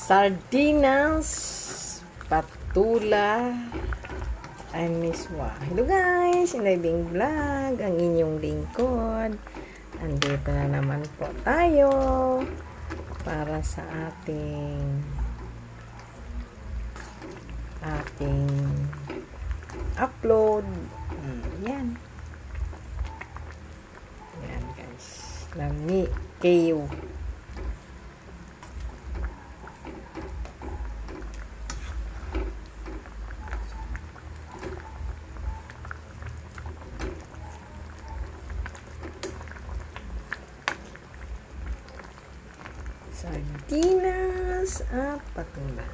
sardinas, patula, and miswa. Hello guys, Inay Vlog, ang inyong lingkod. Andito na naman po tayo para sa ating upload. Yan. Yan guys. Lami kayo. Sardinas at patula.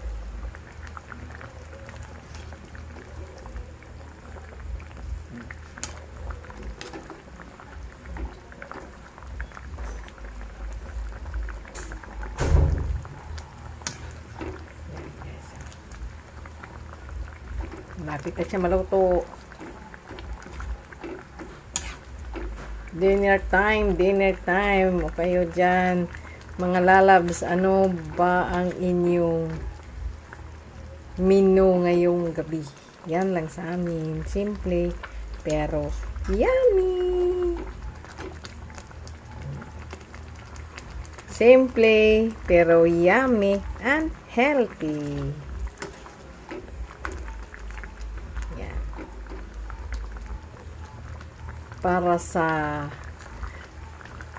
Lapit na siya maluto. Dinner time. O kayo dyan, mga lalabs, ano ba ang inyong menu ngayong gabi? Yan lang sa amin. Simple, pero yummy! Simple, pero yummy and healthy. Yan. Para sa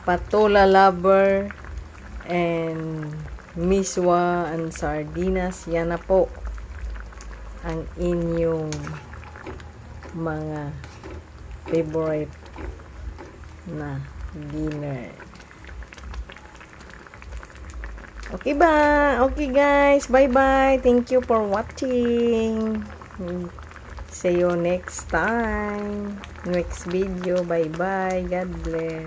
patula lover and miswa and sardinas, yan na po ang inyong mga favorite na dinner. Okay ba? Okay guys, bye bye. Thank you for watching. See you next time, next video. Bye bye. God bless.